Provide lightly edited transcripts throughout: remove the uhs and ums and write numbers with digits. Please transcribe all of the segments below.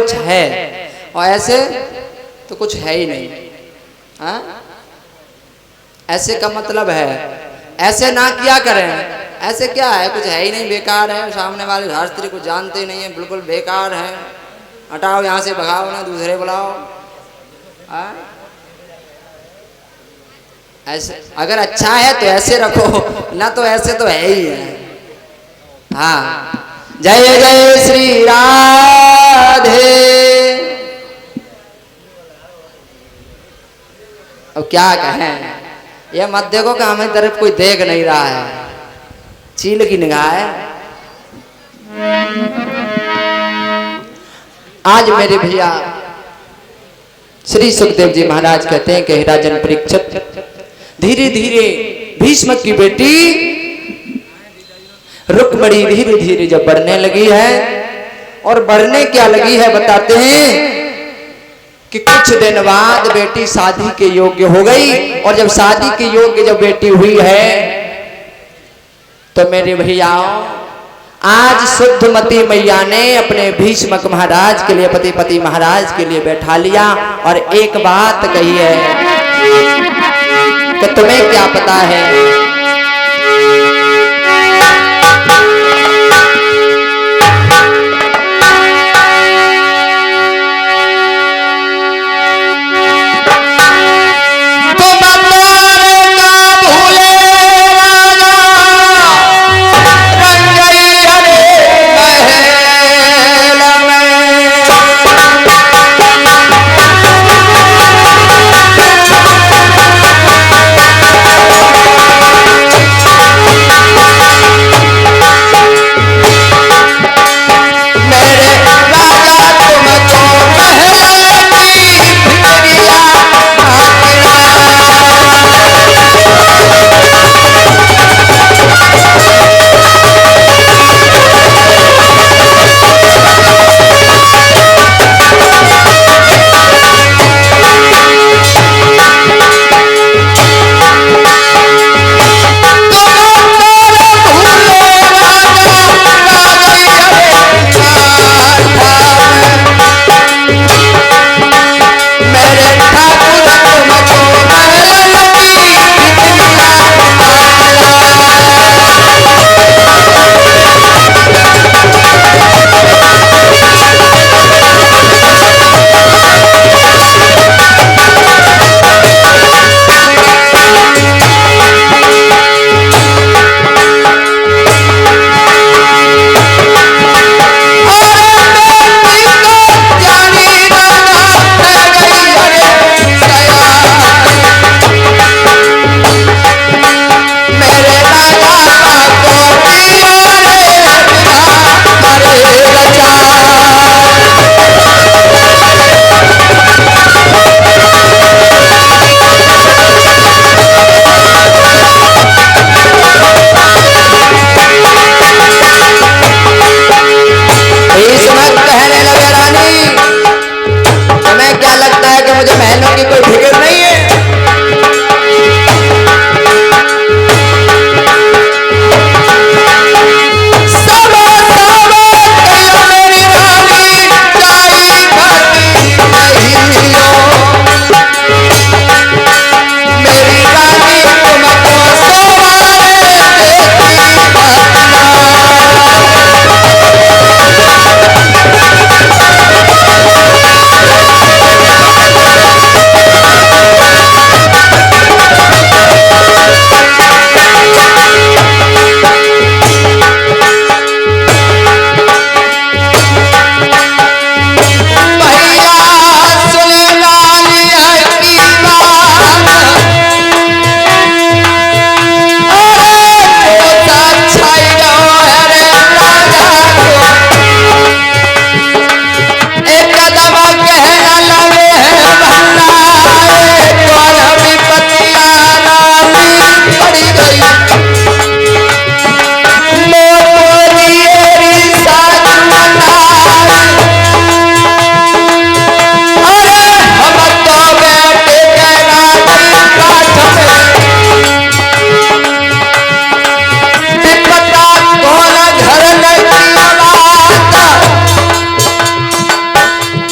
कुछ है और ऐसे तो कुछ है ही नहीं। हाँ, ऐसे का मतलब है ऐसे ना किया करें। ऐसे क्या है, कुछ है ही नहीं, बेकार है, सामने वाले शास्त्री को जानते ही नहीं है, बिल्कुल बेकार है, हटाओ यहाँ से, भगाओ ना, दूसरे बुलाओ। ऐसे अगर अच्छा है तो ऐसे रखो, ना तो ऐसे तो है ही है। हाँ, जय जय श्री राधे। अब क्या कहें, ये मत देखो कि हमें तरफ कोई देख नहीं रहा है, चील की निगाह है। आज मेरे भैया श्री सुखदेव जी महाराज कहते हैं कि हे राजन परीक्षित, धीरे धीरे भीष्म की बेटी रुक्मिणी धीरे धीरे जब बढ़ने लगी है, और बढ़ने क्या लगी है बताते हैं कि कुछ दिन बाद बेटी शादी के योग्य हो गई, और जब शादी के योग्य जब बेटी हुई है तो मेरे भैयाओं आज शुद्धमती मैया ने अपने भीष्मक महाराज के लिए, पति महाराज के लिए बैठा लिया और एक बात कही है कि तुम्हें क्या पता है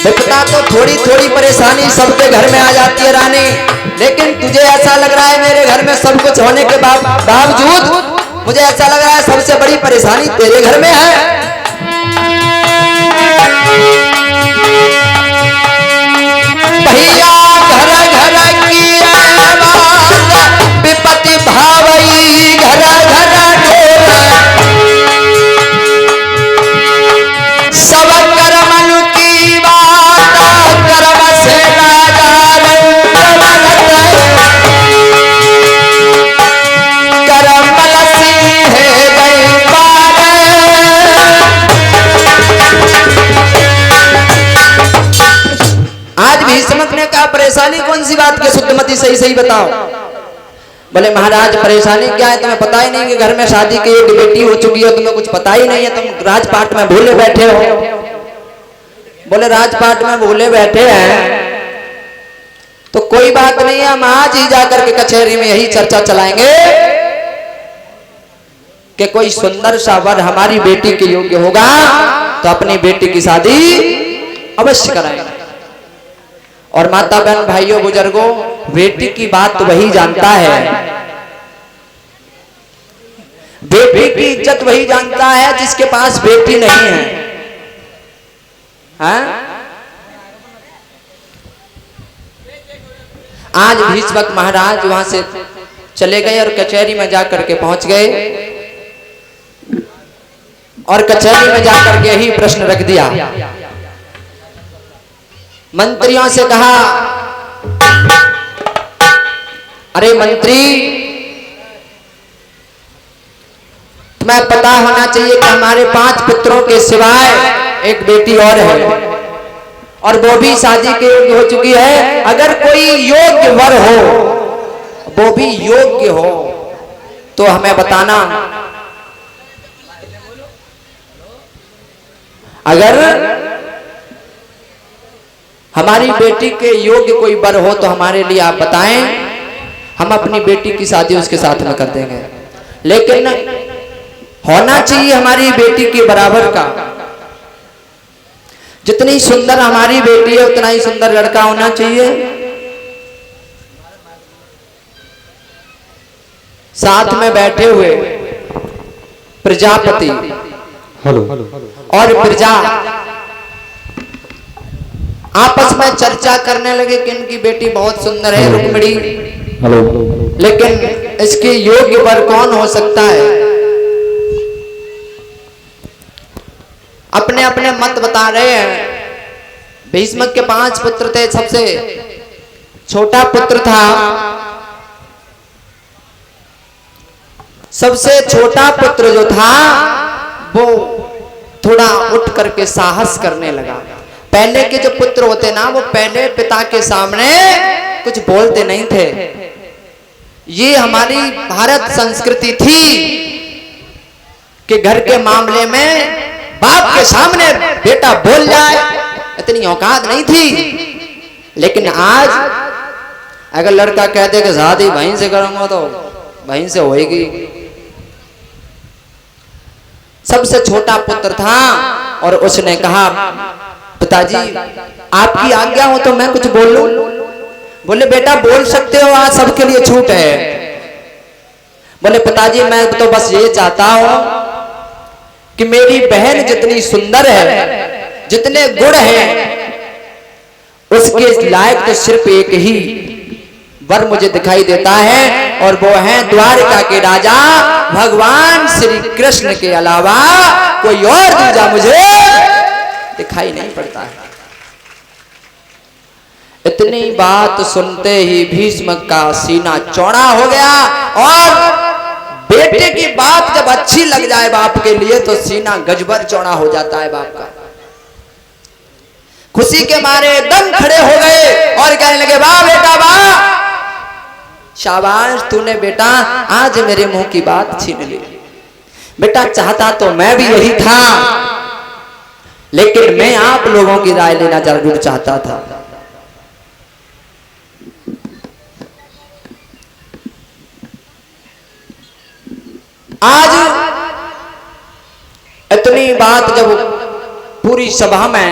विपदा तो थोड़ी थोड़ी परेशानी सबके घर में आ जाती है रानी, लेकिन तुझे ऐसा लग रहा है मेरे घर में सब कुछ होने के बावजूद मुझे ऐसा लग रहा है सबसे बड़ी परेशानी तेरे घर में है। भैया घर घर की विपत्ति भावई घर घर सब कर्मन की बात कर्म से आज भीष्मक ने कहा परेशानी कौन सी बात की, शुद्धमती सही सही बताओ। बोले महाराज परेशानी क्या है, तुम्हें पता ही नहीं कि घर में शादी की एक बेटी हो चुकी है, तुम्हें कुछ पता ही नहीं है, तुम राजपाट में भूले बैठे हो। बोले राजपाट में भूले बैठे हैं तो कोई बात नहीं है, हम आज ही जाकर के कचहरी में यही चर्चा चलाएंगे कि कोई सुंदर सा वर हमारी बेटी के योग्य होगा तो अपनी बेटी की शादी अवश्य कराएंगे। और माता बहन भाइयों बुजुर्गों, बेटी की बात तो वही जानता है, बेटी की इज्जत वही जानता है जिसके पास बेटी नहीं है, हाँ? आज भीष्मक महाराज वहां से चले गए और कचहरी में जाकर के पहुंच गए और कचहरी में जाकर के यही प्रश्न रख दिया। मंत्रियों से कहा, अरे मंत्री तुम्हें पता होना चाहिए कि हमारे 5 पुत्रों के सिवाय एक बेटी और है और वो भी शादी के योग्य हो चुकी है। अगर कोई योग्य वर हो, वो भी योग्य हो, तो हमें बताना। अगर हमारी बेटी के योग्य कोई वर हो तो हमारे लिए आप बताएं, हम अपनी बेटी की शादी उसके साथ में कर देंगे, लेकिन होना चाहिए हमारी बेटी के बराबर का। जितनी सुंदर हमारी बेटी है उतना ही सुंदर लड़का होना चाहिए। साथ में बैठे हुए प्रजापति और प्रजा आपस में चर्चा करने लगे कि इनकी बेटी बहुत सुंदर है रुक्मिणी, लेकिन इसके योग्य वर कौन हो सकता है। अपने अपने मत बता रहे हैं। भीष्मक के 5 पुत्र थे, सबसे छोटा पुत्र था, सबसे छोटा पुत्र जो था वो थोड़ा उठ करके साहस करने लगा। पहले के जो पुत्र होते ना, वो पहले पिता के सामने कुछ बोलते नहीं थे। ये हमारी भारत संस्कृति थी कि घर के मामले में बाप के सामने बेटा बोल जाए, इतनी औकात नहीं थी। लेकिन आज अगर लड़का कह दे कि शादी वहीं से करूंगा तो वहीं से होएगी। सबसे छोटा पुत्र था और उसने कहा, पिताजी आपकी आज्ञा हो तो मैं कुछ बोल लूं। बोले बेटा बोल सकते हो, आज सबके लिए छूट है। बोले पिताजी मैं तो बस ये चाहता हूं कि मेरी बहन जितनी सुंदर है, जितने गुण हैं, उसके लायक तो सिर्फ एक ही वर मुझे दिखाई देता है और वो है द्वारिका के राजा भगवान श्री कृष्ण के अलावा कोई और दूजा मुझे दिखाई नहीं पड़ता है। इतनी बात सुनते ही भीष्मक का सीना चौड़ा हो गया और बेटे की बात जब अच्छी लग जाए बाप के लिए तो सीना गजबर चौड़ा हो जाता है बाप का। खुशी के मारे दम खड़े हो गए और कहने लगे, वाह बेटा वाह, शाबाश तूने बेटा आज मेरे मुंह की बात छीन ली। बेटा चाहता तो मैं भी यही था, लेकिन मैं आप लोगों की राय लेना जरूर चाहता था। आज इतनी बात जब पूरी सभा में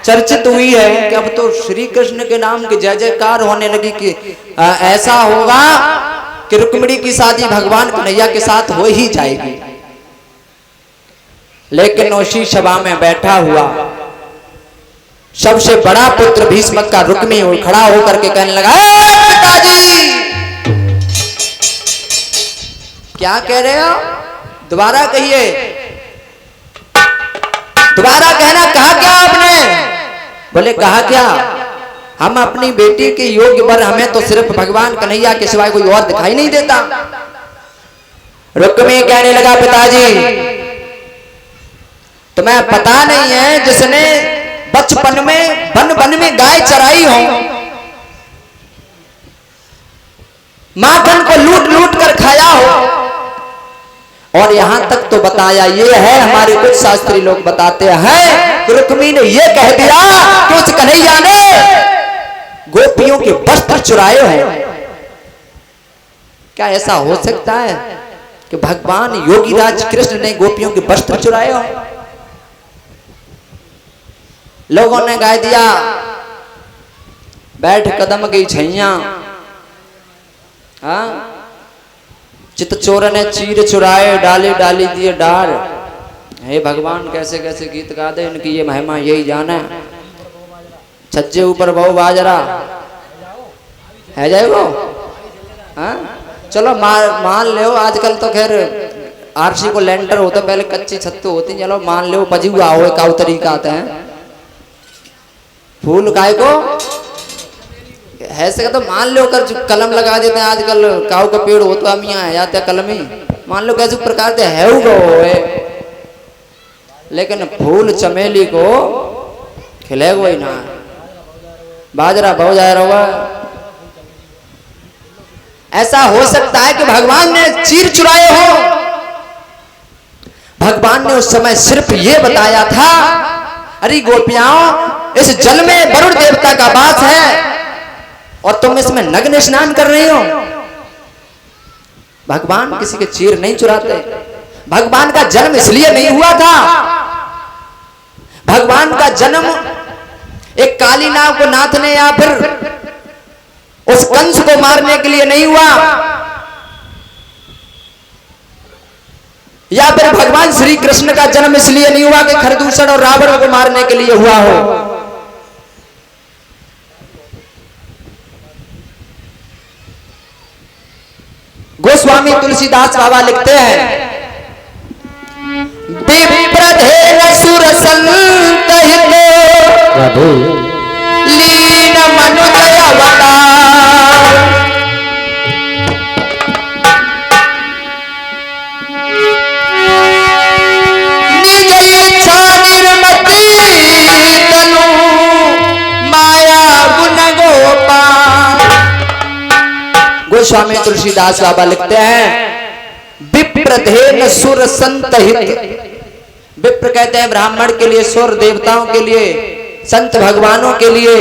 चर्चित हुई है कि अब तो श्री कृष्ण के नाम की जय जयकार होने लगी कि ऐसा होगा कि रुक्मिणी की शादी भगवान कन्हैया के साथ हो ही जाएगी। लेकिन उसी सभा में बैठा हुआ सबसे बड़ा पुत्र भीष्मक का रुक्मी खड़ा होकर के कहने लगा, पिताजी क्या कह रहे हो, दोबारा कहिए, दोबारा कहना, कहा क्या आपने? बोले कहा क्या, हम अपनी बेटी के योग्य वर, हमें तो सिर्फ भगवान कन्हैया के सिवाय कोई और दिखाई नहीं देता। रुक्मी कहने लगा, पिताजी तुम्हें पता नहीं है जिसने बचपन में वन में गाय चराई हो, माखन को लूट लूट कर खाया हो, और यहां तक तो बताया ये है, हमारे कुछ शास्त्री लोग बताते हैं कि रुक्मी ने ये कह दिया कि उस कन्हैया ने गोपियों के वस्त्र चुराए हैं। क्या ऐसा हो सकता है कि भगवान योगीराज कृष्ण ने गोपियों के वस्त्र चुराए हो? लोगों ने गाय दिया, बैठ कदम की छैया, चित चोर ने चीर चुराए, डाली डाली दिए डार। हे भगवान कैसे कैसे गीत गा दे, इनकी ये महिमा यही जाने। छज्जे ऊपर बहु बाजरा है जाएगो, हाँ चलो मान लो, आजकल तो खैर आरसी को लेंटर होता, पहले कच्ची छत तो होती, चलो मान लो पजी हुआ हो, एक तरीका आता है। फूल काय को ऐसे तो मान लो कर कलम लगा देते हैं, आजकल काऊ का पेड़ हो तो हम यहाँ जाते कलम ही, मान लो कैसे प्रकार से है वो, लेकिन फूल चमेली को खिलेगा ही ना, बाजरा बहु जा रहा। ऐसा हो सकता है कि भगवान ने चीर चुराए हो? भगवान ने उस समय सिर्फ ये बताया था, अरे गोपियाओं इस जल में वरुण देवता का वास है और तुम इसमें नग्न स्नान कर रही हो। भगवान किसी के चीर नहीं चुराते, भगवान का जन्म इसलिए नहीं हुआ था, भगवान का जन्म एक काली नाव को नाथने या फिर उस कंस को मारने के लिए नहीं हुआ, या फिर भगवान श्री कृष्ण का जन्म इसलिए नहीं हुआ कि खरदूषण और रावण को मारने के लिए हुआ हो। गोस्वामी तुलसीदास बाबा लिखते हैं, विप्रधेन सुर संत हितो लीन मनुजय अवतार, निज इच्छा निर्मति तनु माया गुण गोपाल। गोस्वामी तुलसीदास बाबा लिखते हैं, विप्रधेन सुर संत हित। विप्र कहते हैं ब्राह्मण के लिए, सुर देवताओं के लिए, संत भगवानों के लिए,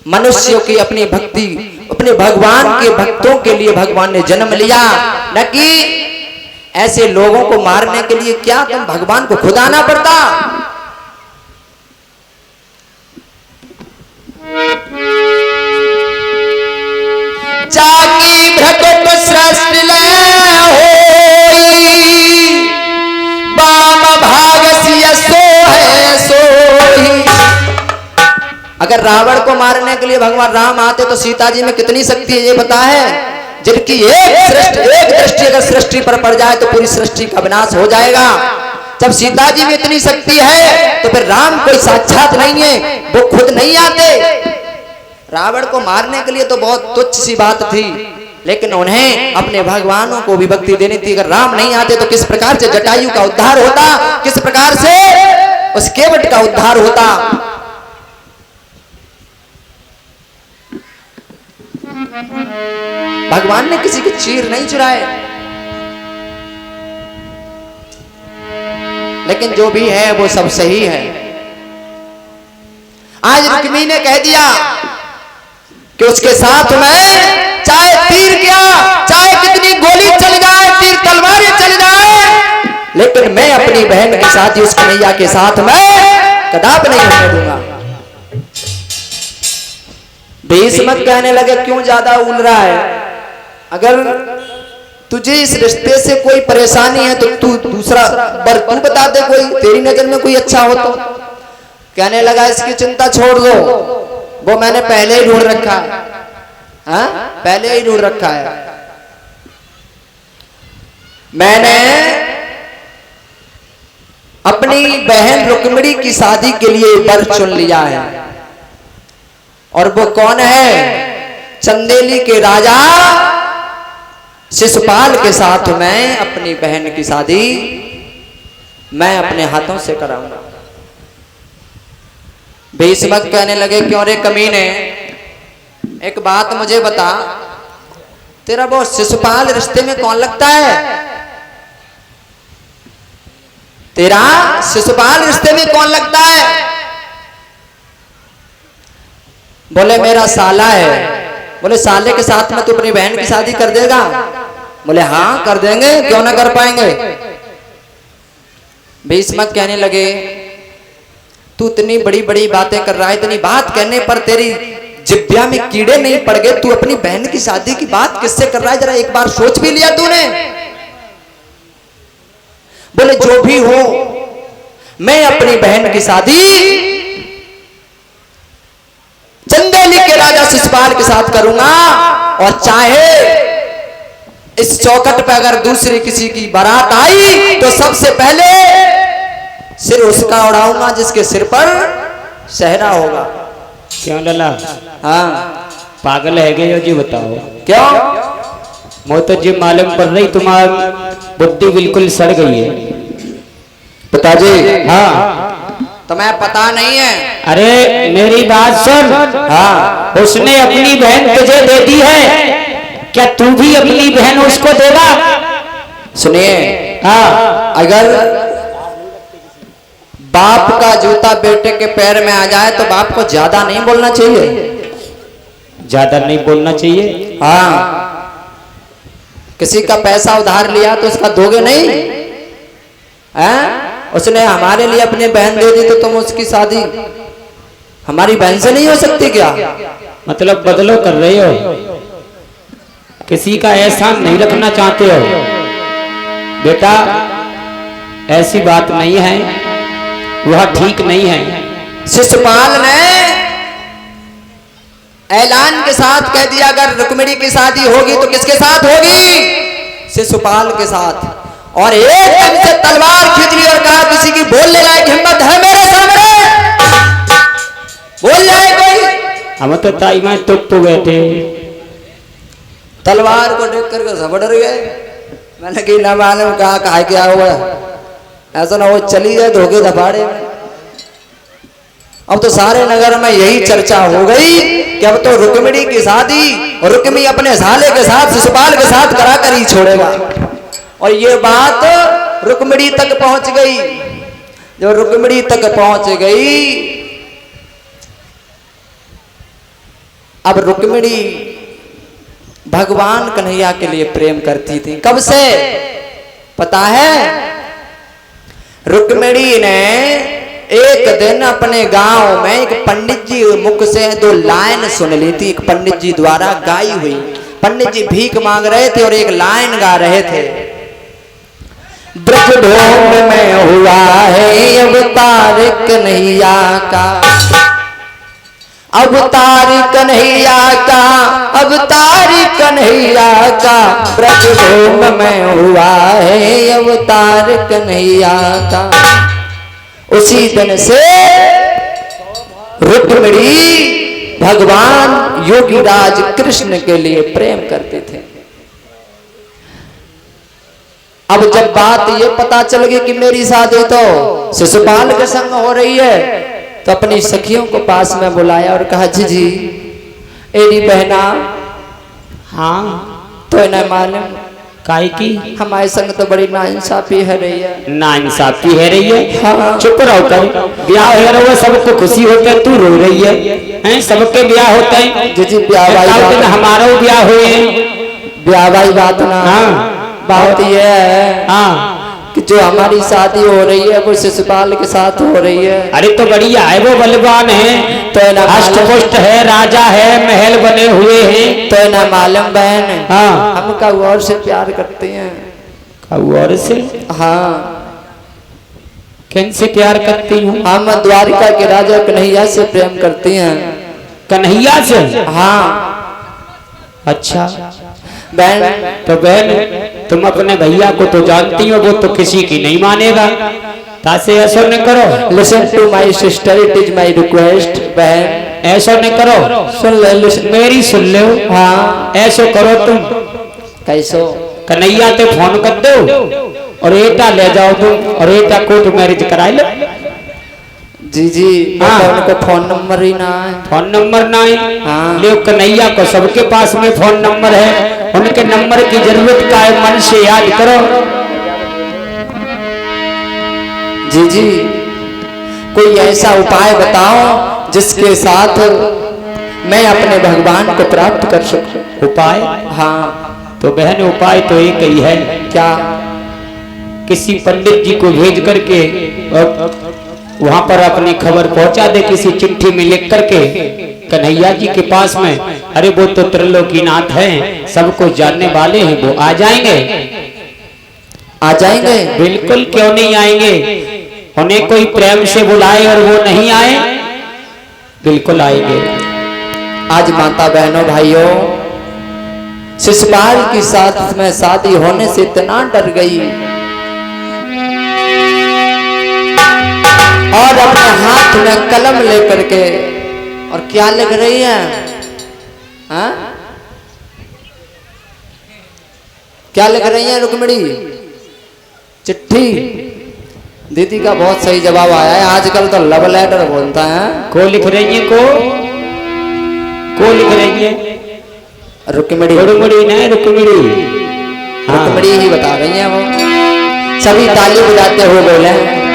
मनुष्यों की अपनी भक्ति, अपने भगवान के भक्तों के लिए भगवान ने जन्म लिया, न कि ऐसे लोगों को मारने के लिए। क्या तुम भगवान को खुद आना पड़ता? जाकी भ्रगुट सृष्टि होई, बाम भाग सिय सोहे सोही। अगर रावण को मारने के लिए भगवान राम आते तो सीता जी में कितनी शक्ति है ये पता है? जिनकी एक दृष्टि अगर सृष्टि पर पड़ जाए तो पूरी सृष्टि का विनाश हो जाएगा। जब सीता जी में इतनी शक्ति है तो फिर राम कोई साक्षात नहीं है, वो खुद नहीं आते। रावण को मारने के लिए तो बहुत तुच्छ सी बात थी, लेकिन उन्हें अपने भगवानों को भी भक्ति देनी थी। अगर राम नहीं आते तो किस प्रकार से जटायु का उद्धार होता, किस प्रकार से उस केवट का उद्धार होता। भगवान ने किसी की चीर नहीं चुराए, लेकिन जो भी है वो सब सही है। आज रुक्मी ने कह दिया कि उसके साथ में चाहे तीर क्या, चाहे कितनी गोली चल जाए, तीर तलवारें चल जाए, लेकिन मैं अपनी बहन के साथ ही उस कन्हैया के साथ में कदापि नहीं होने दूंगा। भीष्मक कहने लगे क्यों ज्यादा उल रहा है? अगर तुझे इस रिश्ते से कोई परेशानी है तो तू दूसरा बर तू बता दे, कोई तेरी नजर में कोई अच्छा हो तो। कहने लगा इसकी चिंता छोड़ दो, वो मैंने पहले ही ढूंढ रखा है। हाँ, पहले ही ढूंढ रखा है। मैंने अपनी बहन रुक्मिणी की शादी के लिए वर चुन लिया है, और वो कौन है? चंदेली के राजा शिशुपाल के साथ मैं अपनी बहन की शादी मैं अपने हाथों से कराऊंगा। भीष्मक कहने लगे क्यों रे कमीने, एक बात मुझे बता, तेरा वो शिशुपाल रिश्ते में कौन लगता है? तेरा शिशुपाल रिश्ते में कौन लगता है? बोले मेरा साला है। बोले साले के साथ में तू अपनी बहन की शादी कर देगा? बोले हाँ कर देंगे, क्यों ना कर पाएंगे। भीष्मक कहने लगे तू इतनी बड़ी बड़ी बातें कर रहा है, इतनी बात कहने पर तेरी जिब्या में कीड़े नहीं पड़ गए? तू अपनी बहन की शादी की बात किससे कर रहा है, जरा एक बार सोच भी लिया तूने? बोले जो भी हो, मैं अपनी बहन की शादी चंदेली के राजा शिशुपाल के साथ करूंगा, और चाहे इस चौखट पे अगर दूसरी किसी की बारात आई तो सबसे पहले सिर उसका उड़ाऊंगा जिसके सिर पर सहरा होगा। क्यों लला? हाँ पागल है गए हो जी, बताओ क्यों? मैं तो जी मालूम पड़ रही तुम्हारी बुद्धि बिल्कुल सड़ गई है पिताजी। हाँ तुम्हें पता नहीं है? अरे मेरी बात सुन। हाँ, उसने अपनी बहन तुझे दे दी है, क्या तू भी अपनी बहन उसको देगा? सुनिए, हाँ, अगर बाप का जूता बेटे के पैर में आ जाए तो बाप को ज्यादा नहीं बोलना चाहिए। ज्यादा नहीं बोलना चाहिए। हाँ, किसी का पैसा उधार लिया तो उसका दोगे नहीं? हैं? उसने हमारे लिए अपनी बहन दे दी तो तुम उसकी शादी हमारी बहन से नहीं हो सकती क्या? मतलब बदलो कर रहे हो, किसी का एहसान नहीं रखना चाहते हो। बेटा ऐसी बात नहीं है, वह ठीक नहीं है। शिशुपाल ने ऐलान के साथ कह दिया अगर रुक्मिणी की शादी होगी तो किसके साथ होगी? शिशुपाल के साथ। और एकदम से तलवार खींच ली और कहा किसी की बोलने लायक हिम्मत है मेरे सामने? बोल जाए कोई? हम तो ताई में तुप गए थे, तलवार को देख करके सब डर गए। मैंने कि ना मालूम कहा कहा क्या हुआ, ऐसा ना वो चली जाए धोखे धपाड़े में। अब तो सारे नगर में यही चर्चा हो गई कि अब तो रुक्मिणी की शादी रुक्मी अपने साले के साथ शिशुपाल के साथ करा कर ही छोड़ेगा। और ये बात रुक्मिणी तक पहुंच गई। जब रुक्मिणी तक पहुंच गई, अब रुक्मिणी भगवान कन्हैया के लिए प्रेम करती थी। कब से पता है? रुक्मिणी ने एक दिन अपने गांव में एक पंडित जी मुख से 2 लाइन सुन ली थी, एक पंडित जी द्वारा गाई हुई। पंडित जी भीख मांग रहे थे और एक लाइन गा रहे थे, ब्रजभूम में हुआ है अवतार कन्हैया का, अवतार कन्हैया का, अवतार कन्हैया का, ब्रजभूम में हुआ है अवतार कन्हैया का। उसी दिन से रुक्मिणी भगवान योगीराज कृष्ण के लिए प्रेम करते थे। अब जब बात ये पता चल गई कि मेरी शादी तो शिशुपाल के संग हो रही है, तो अपनी सखियों को पास में बुलाया और कहा जी एरी बहना, हाँ तो इन्हें मालूम काहे की हमारे संग तो बड़ी नाइंसाफी है रही है। नाइंसाफी है रही है? हाँ। चुप रहो कर, ब्याह हो रहा है, सबको खुशी होता है, तू रो रही है, हैं? सबके ब्याह होते हैं जी ब्याह भाई, हमारा ब्याह हुए, ब्याह भाई बात ना। हाँ। बात यह है हाँ कि जो हमारी शादी हो रही है वो शिशुपाल के साथ हो रही है। अरे तो बढ़िया है, वो बलवान है, तो ना अष्ट पुष्ट है, राजा है, महल बने हुए हैं। तो ना मालूम बहन, हाँ, हम कऊ और से प्यार करते हैं। और से? हाँ, किन से प्यार करती हूँ? हम द्वारिका के राजा कन्हैया से प्रेम करती हैं। कन्हैया से? हाँ। अच्छा बहन, तो बहन तुम अपने भैया को तो जानती हो, वो तो किसी की नहीं मानेगा, तासे ऐसा न करो। Listen to my sister, it is my request. बहन ऐसा न करो, सुन ले, लिसन मेरी सुन लो। हाँ, ऐसा करो तुम, कैसो कन्हैया ते फोन कर दो और एटा ले जाओ तुम, और एटा कोर्ट मैरिज कराई लो। जी जी, हाँ। उनको फोन नंबर ही ना है। फोन नंबर ना है? हाँ। ले कन्हैया को सबके पास में फोन नंबर है, उनके नंबर की जरूरत का है, मन से याद करो। जी जी, कोई ऐसा उपाय बताओ जिसके साथ मैं अपने भगवान को प्राप्त कर सकूं। उपाय? हाँ। तो बहन उपाय तो एक ही है। क्या? किसी पंडित जी को भेज करके वहां पर अपनी खबर पहुंचा दे, किसी चिट्ठी में लिख करके कन्हैया जी के पास में। अरे वो तो त्रिलोकीनाथ हैं, सबको जानने वाले हैं, वो आ जाएंगे। आ जाएंगे? बिल्कुल, क्यों नहीं आएंगे। उन्हें कोई प्रेम से बुलाए और वो नहीं आए, बिल्कुल आएंगे। आज माता बहनों भाइयों, शिशुपाल की साथ में शादी होने से इतना डर गई और अपने हाथ में कलम लेकर के, और क्या लिख रही है? हाँ? क्या लिख रही है रुक्मिणी? चिट्ठी। दीदी का बहुत सही जवाब आया है, आजकल तो लव लेटर बोलता है। को लिख रही है? को लिख रही है? रुक्मिणी। रुक्मिणी नहीं, रुक्मिणी। हाँ। रुक्मिणी ही बता रही है वो। सभी ताली बजाते हुए बोले